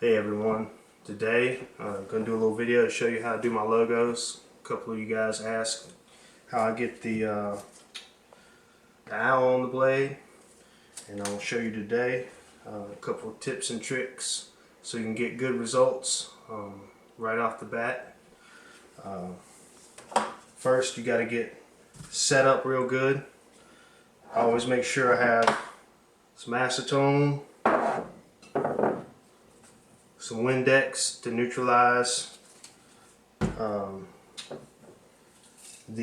Hey everyone, today I'm going to do a little video to show you how to do my logos. A couple of you guys asked how I get the owl on the blade, and I'll show you today a couple of tips and tricks so you can get good results right off the bat. First, you got to get set up real good. I always make sure I have some acetone, some Windex to neutralize the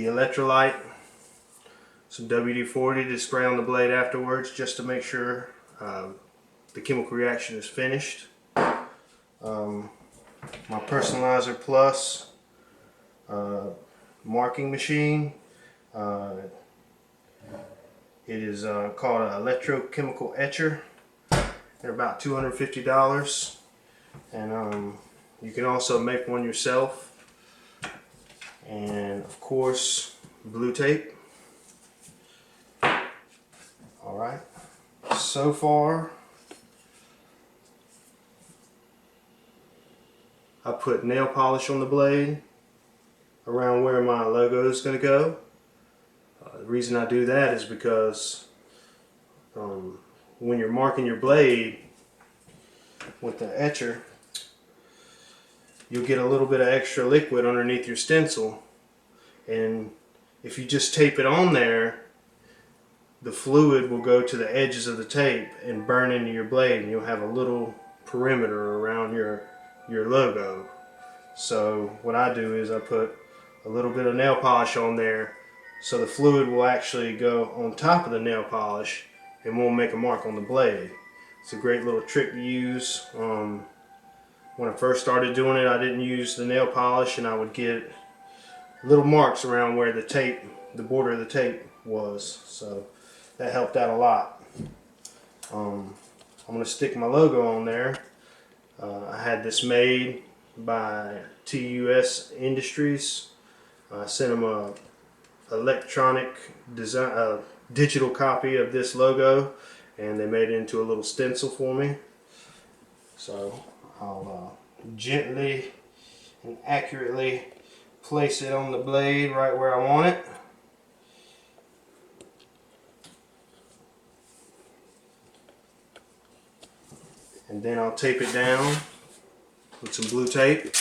electrolyte, some WD-40 to spray on the blade afterwards just to make sure the chemical reaction is finished. My Personalizer Plus marking machine. It is called an electrochemical etcher. They're about $250. And you can also make one yourself, and of course blue tape. Alright, so far I put nail polish on the blade around where my logo is going to go. The reason I do that is because when you're marking your blade with the etcher, you'll get a little bit of extra liquid underneath your stencil, and if you just tape it on there, the fluid will go to the edges of the tape and burn into your blade, and you'll have a little perimeter around your logo. So what I do is I put a little bit of nail polish on there so the fluid will actually go on top of the nail polish and won't make a mark on the blade. It's a great little trick to use. When I first started doing it, I didn't use the nail polish, and I would get little marks around where the tape, the border of the tape was. So that helped out a lot. I'm going to stick my logo on there. I had this made by TUS Industries. I sent them a electronic design, digital copy of this logo, and they made it into a little stencil for me. So I'll gently and accurately place it on the blade right where I want it. And then I'll tape it down with some blue tape.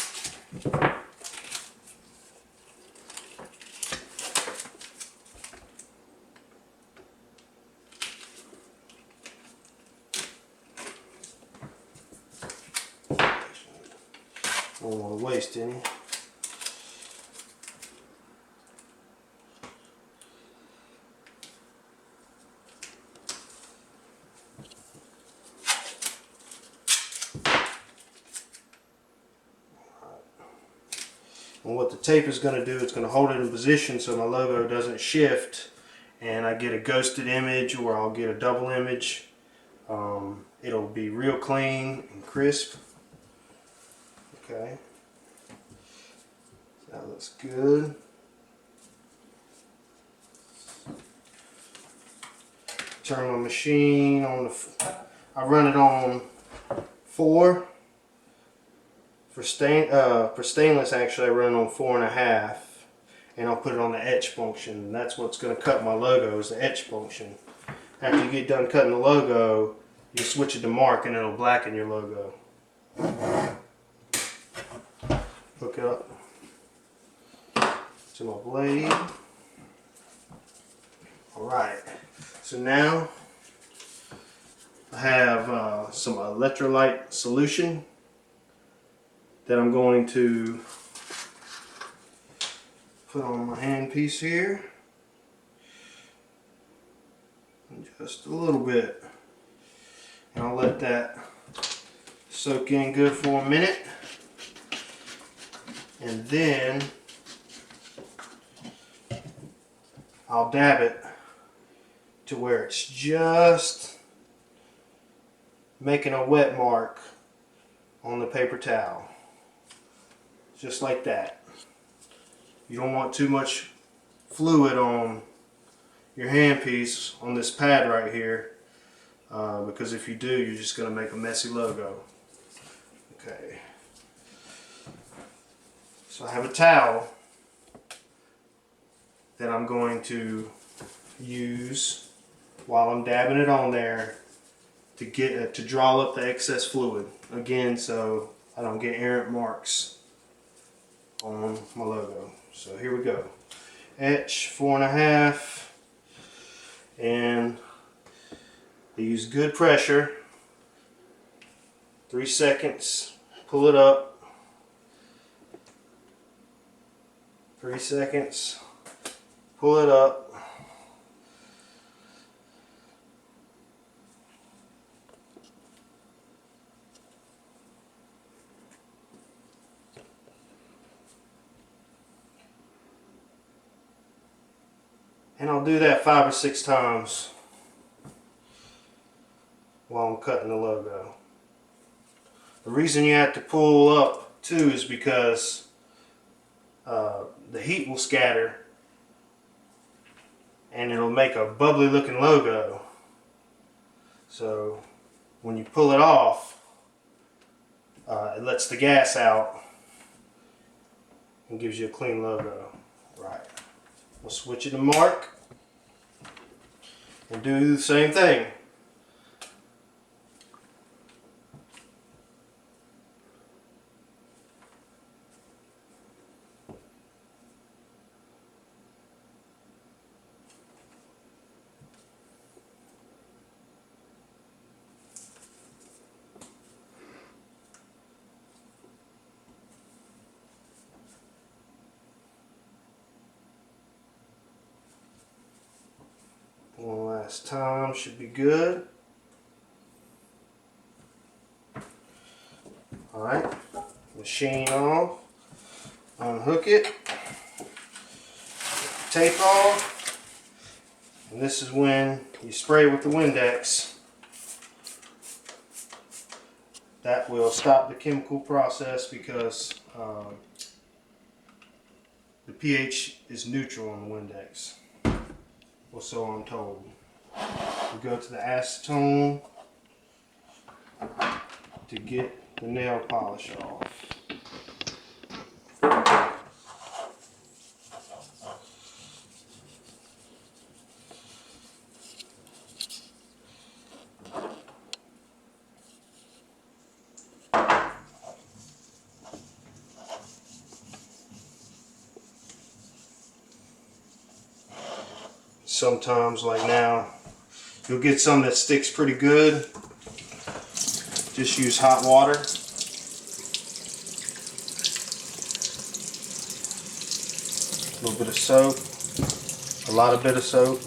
I don't want to waste any. And what the tape is going to do, it's going to hold it in position so my logo doesn't shift and I get a ghosted image, or I'll get a double image. It'll be real clean and crisp. Okay, that looks good. Turn my machine on I run it on 4. For stainless, actually, I run it on 4.5, and I'll put it on the etch function. That's what's going to cut my logo, is the etch function. After you get done cutting the logo, you switch it to mark, and it'll blacken your logo. Hook it up to my blade. Alright, so now I have some electrolyte solution that I'm going to put on my handpiece here. And just a little bit. And I'll let that soak in good for a minute. And then I'll dab it to where it's just making a wet mark on the paper towel. Just like that. You don't want too much fluid on your handpiece on this pad right here, because if you do, you're just going to make a messy logo. Okay. So I have a towel that I'm going to use while I'm dabbing it on there to get to draw up the excess fluid again, so I don't get errant marks on my logo. So here we go. Etch 4.5, and they use good pressure. 3 seconds. Pull it up. 3 seconds. Pull it up. And I'll do that 5 or 6 times while I'm cutting the logo. The reason you have to pull up too is because the heat will scatter and it'll make a bubbly looking logo. So when you pull it off, it lets the gas out and gives you a clean logo. Right. We'll switch it to Mark and do the same thing. One last time, should be good. Alright, machine off, unhook it, tape off, and this is when you spray with the Windex. That will stop the chemical process because the pH is neutral on the Windex. Well, so I'm told. We go to the acetone to get the nail polish off. Sometimes, like now, you'll get some that sticks pretty good. Just use hot water. A little bit of soap. A lot of bit of soap.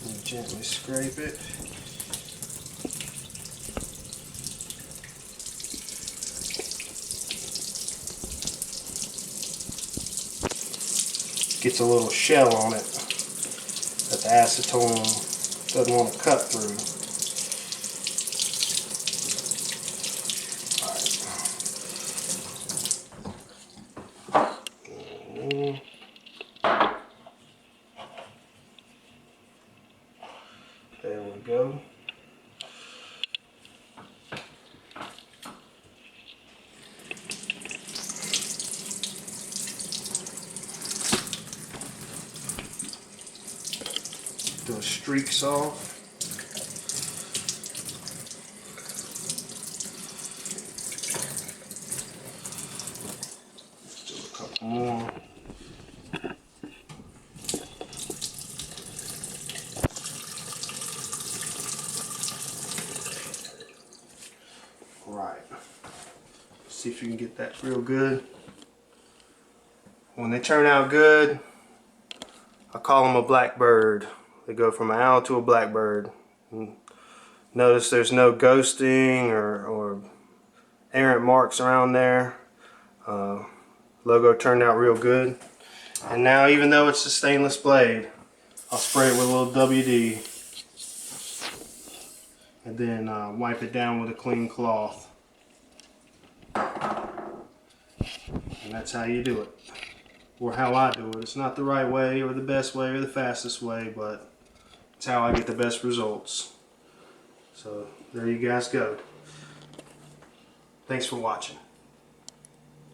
And gently scrape it. Gets a little shell on it that the acetone doesn't want to cut through. There we go. Those streaks off. Let's do a couple more. Right. See if you can get that real good. When they turn out good, I call them a blackbird. They go from an owl to a blackbird. And notice there's no ghosting or errant marks around there. Logo turned out real good. And now, even though it's a stainless blade, I'll spray it with a little WD and then wipe it down with a clean cloth. And that's how you do it, or how I do it. It's not the right way or the best way or the fastest way, but it's how I get the best results. So there you guys go. Thanks for watching.